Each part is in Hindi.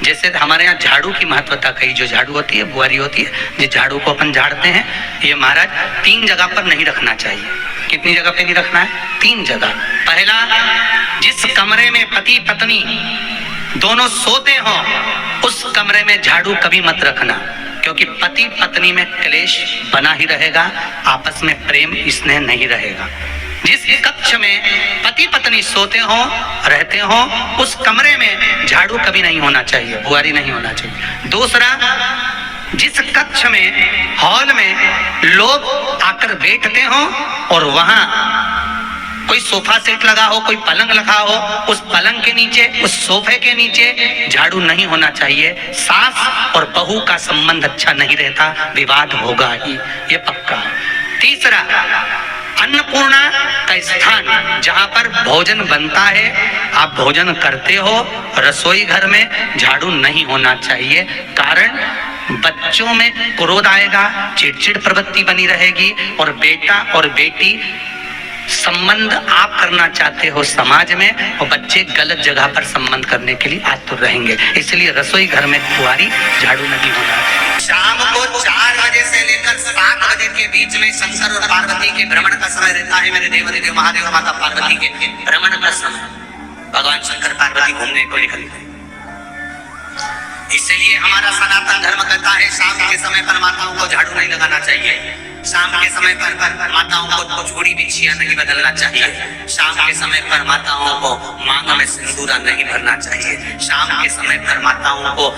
जैसे हमारे यहाँ झाड़ू की महत्वता कही, जो झाड़ू होती है, बुआरी होती है, जिस झाड़ू को अपन झाड़ते हैं, ये महाराज 3 जगह पर नहीं रखना चाहिए। कितनी जगह पे नहीं रखना है? 3 जगह। पहला, जिस कमरे में पति पत्नी दोनों सोते हो उस कमरे में झाड़ू कभी मत रखना, क्योंकि पति पत्नी में क्लेश बना ही रहेगा, आपस में प्रेम स्नेह नहीं रहेगा। जिस कक्ष में पति पत्नी सोते हो रहते हो उस कमरे में झाड़ू कभी नहीं होना चाहिए, बुआरी नहीं होना चाहिए। दूसरा, जिस कक्ष में हॉल में लोग आकर बैठते हो और वहां कोई सोफा सेट लगा हो, कोई पलंग लगा हो, उस पलंग के नीचे, उस सोफे के नीचे झाड़ू नहीं होना चाहिए। सास और बहू का संबंध अच्छा नहीं रहता, विवाद होगा ही, ये पक्का। तीसरा, अन्नपूर्णा का स्थान जहां पर भोजन बनता है, आप भोजन करते हो, रसोई घर में झाड़ू नहीं होना चाहिए। कारण बच्चों में क्रोध आएगा, चिड़चिड़ प्रवृत्ति बनी रहेगी, और बेटा और बेटी संबंध आप करना चाहते हो समाज में, और बच्चे गलत जगह पर संबंध करने के लिए आतुर रहेंगे। इसलिए रसोई घर में बुआरी झाड़ू नहीं होना। शाम को 4 बजे से लेकर 7 बजे के बीच में शंकर और पार्वती के भ्रमण का समय रहता है। मेरे देव महादेव माता पार्वती के भ्रमण का समय, भगवान शंकर पार्वती घूमने को निकलते हैं। इसलिए हमारा सनातन धर्म कहता है शाम के समय पर माताओं को झाड़ू नहीं लगाना चाहिए, शाम के समय पर माताओं को चूड़ी बिछिया नहीं बदलना चाहिए, शाम के समय पर माताओं को मांग में सिंदूरा नहीं भरना चाहिए, शाम के समय पर माताओं को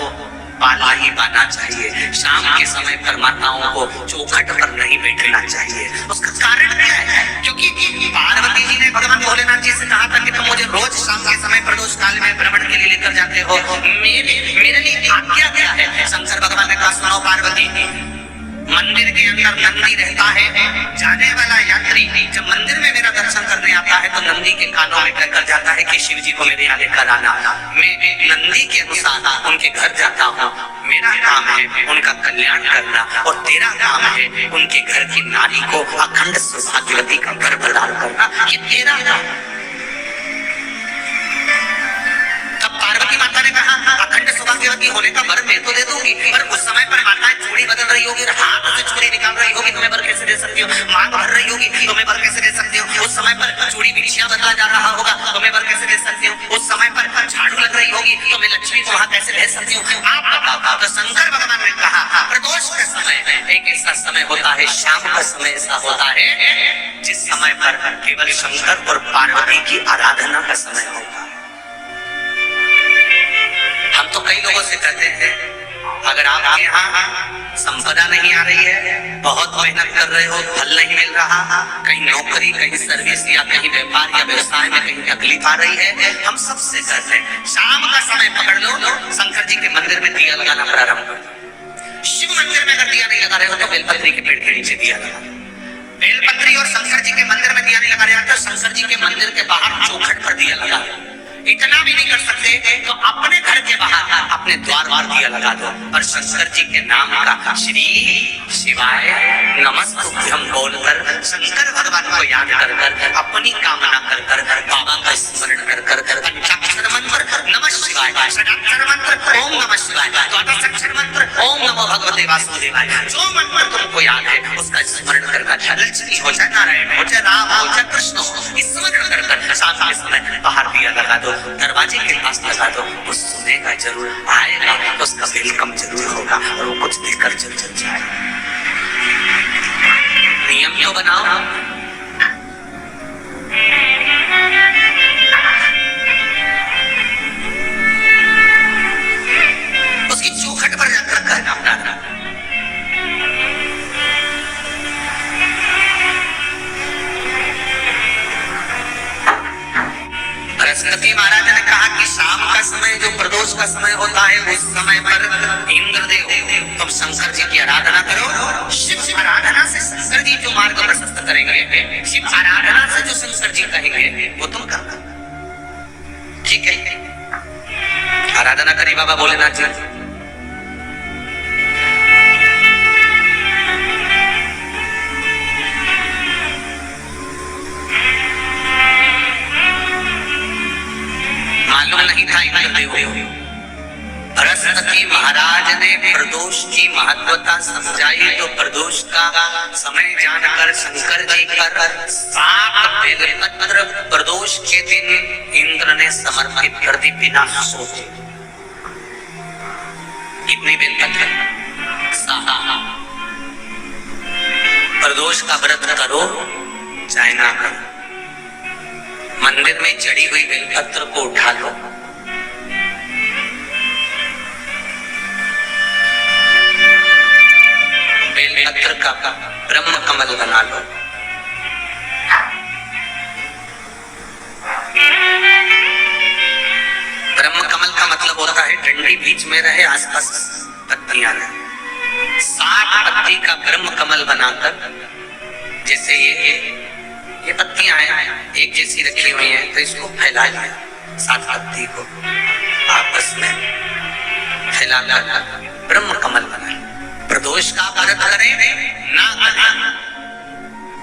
बाल नहीं बांधना चाहिए, शाम के समय पर माताओं को चौखट पर नहीं बैठना चाहिए। उसका कारण क्या है? क्योंकि पार्वती जी ने भगवान भोलेनाथ जी से कहा था कि तुम मुझे रोज शाम के समय प्रदोष काल में भ्रमण के लिए लेकर जाते हो, मेरे लिए आज्ञा क्या है? शंकर भगवान ने कहा, सुनो पार्वती, मंदिर के अंदर नंदी रहता है, जाने वाला यात्री जब मंदिर में मेरा दर्शन करने आता है तो नंदी के कानों में कहकर जाता है कि शिव जी को मेरे यहाँ लेकर आना। मैं नंदी के अनुसार उनके घर जाता हूँ, मेरा काम है उनका कल्याण करना, और तेरा काम है उनके घर की नारी को अखंड सौभाग्यवती का घर प्रदान करना, ये तेरा काम। तब पार्वती माता ने कहा, अखंड सौभाग्यवती होने का वर मैं तो दे दूंगी, पर उस समय पर माताएं चूड़ी बदल रही होगी, हाथ से चूड़ी निकाल रही होगी, तुम्हें वर कैसे दे सकती हो? मांग भर रही होगी, तुम्हें वर कैसे दे सकती हो? उस समय पर चूड़ी बिछिया बदला जा रहा होगा, तुम्हें वर कैसे दे सकती हो? उस समय पर झाड़ू लग रही होगी, तो मैं लक्ष्मी को वहां कैसे भेज सकती हूँ? आप बताओ। तो शंकर भगवान ने कहा, प्रदोष का समय एक ऐसा समय होता है, शाम का समय ऐसा होता है जिस समय पर केवल शंकर और पार्वती की आराधना का समय होगा। हम तो कई लोगों से कहते हैं, अगर आपके यहाँ संपदा नहीं आ रही है, बहुत मेहनत कर रहे हो, फल नहीं मिल रहा, कहीं नौकरी, कहीं सर्विस या कहीं व्यापार या व्यवसाय में कहीं तकलीफ आ रही है, हम सबसे कहते हैं शाम का समय पकड़ लो, शंकर जी के मंदिर में दिया लगाना प्रारंभ कर दो। शिव मंदिर में अगर दिया नहीं लगा रहे हो तो बेलपत्री के पेड़ के नीचे दिया लगा। बेलपत्री और शंकर जी के मंदिर में दिया नहीं लगा रहे हो तो शंकर जी के मंदिर के बाहर चौखट पर दिया लगा। इतना भी नहीं कर सकते तो अपने घर के बाहर अपने द्वार पर दिया लगा दो, और शंकर जी के नाम का श्री शिवाय नमस्तुभ्यं बोलकर शंकर भगवान को याद कर कर, अपनी कामना कर कर, बाबा का स्मरण कर कर, पंचाक्षर मंत्र नमः शिवाय, षडाक्षर मंत्र ओम नमः शिवाय, द्वादशाक्षर मंत्र ओम नमो भगवते वासुदेवाय, जो मंत्र तुमको याद है उसका स्मरण कर कर, लक्ष्मी हो चाहे नारायण हो चाहे राम हो चाहे कृष्ण हो, स्मरण कर कर शाम के समय बाहर दिया लगा दो, दरवाजे के पास लगा दो। वो सुनेगा जरूर, आएगा तो उसका वेलकम जरूर होगा, और वो कुछ देकर चल जाएगा। नियम क्यों बनाओ? उसकी चौखट पर जाकर कहना अपना। बृहस्पति महाराज ने कहा कि शाम का समय जो प्रदोष का समय होता है उस समय पर इंद्रदेव तुम शंकर जी की आराधना करो। शिव आराधना से शंकर जी जो मार्ग प्रशस्त करेंगे, शिव आराधना से जो शंकर जी कहेंगे वो तुम करना। ठीक है, आराधना करी बाबा भोलेनाथ जी। मालूम नहीं था इंद्रदेव बृहस्पति दशरथी महाराज ने प्रदोष की महत्वता समझाई तो प्रदोष का समय जानकर शंकर जी पर 7 बेलपत्र प्रदोष के दिन इंद्र ने समर्पित कर दी बिना सोचे। कितनी बेलपत्र? 7। प्रदोष का व्रत करो चाहे ना करो, मंदिर में चढ़ी हुई बेलपत्र को उठा लो, बेलपत्र का ब्रह्म कमल बना लो। ब्रह्म कमल का मतलब होता है डंडी बीच में रहे, आसपास पत्तियां रहे। 7 पत्ती का ब्रह्म कमल बनाकर, जैसे ये पत्तियां हैं एक जैसी रखी हुई हैं, तो इसको फैला लिया, 7 पत्ती को आपस में फैला ब्रह्म कमल बना। प्रदोष का व्रत करें ना करें,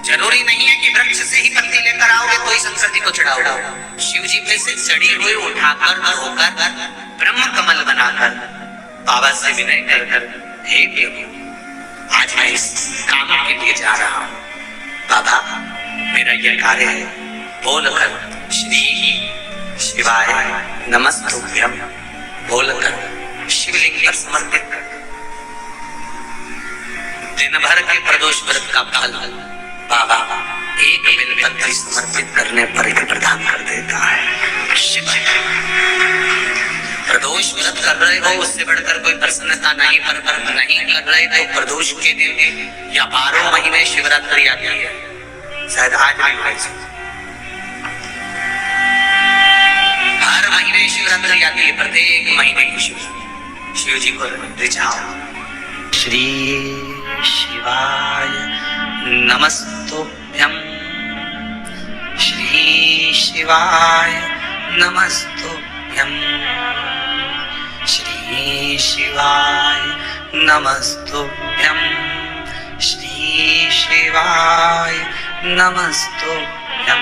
जरूरी नहीं है कि वृक्ष से ही पत्ती लेकर आओगे तो ही शंकर जी को चढ़ाओगे। शिव जी पे से चढ़ी हुई उठाकर धोकर ब्रह्म कमल बनाकर बाबा से विनय कर, हे प्रभु आज मैं इस काम के लिए जा रहा हूँ, बाबा मेरा यह कार्य है, बोलकर श्री शिवाय नमस्तुभ्यम बोलकर शिवलिंग पर समर्पित कर। दिन भर के प्रदोष व्रत का फल बाबा एक बेलपत्र समर्पित करने पर ही प्रदान कर देता है। शिव प्रदोष व्रत कर रहे हो उससे बढ़कर कोई प्रसन्नता नहीं, पर नहीं कर रहे तो प्रदोष के दिन या 12 महीने शिवरात्रि आती है, शायद आज भी हर महीने शिवरात्रि आती है, प्रत्येक महीने की शिव जी को रिझाओ। श्री शिवाय नमस्तुभ्यं, श्री शिवाय नमस्तुभ्यं, श्री शिवाय नमस्तुभ्यं, श्री शिवाय नमस्तुभ्यं।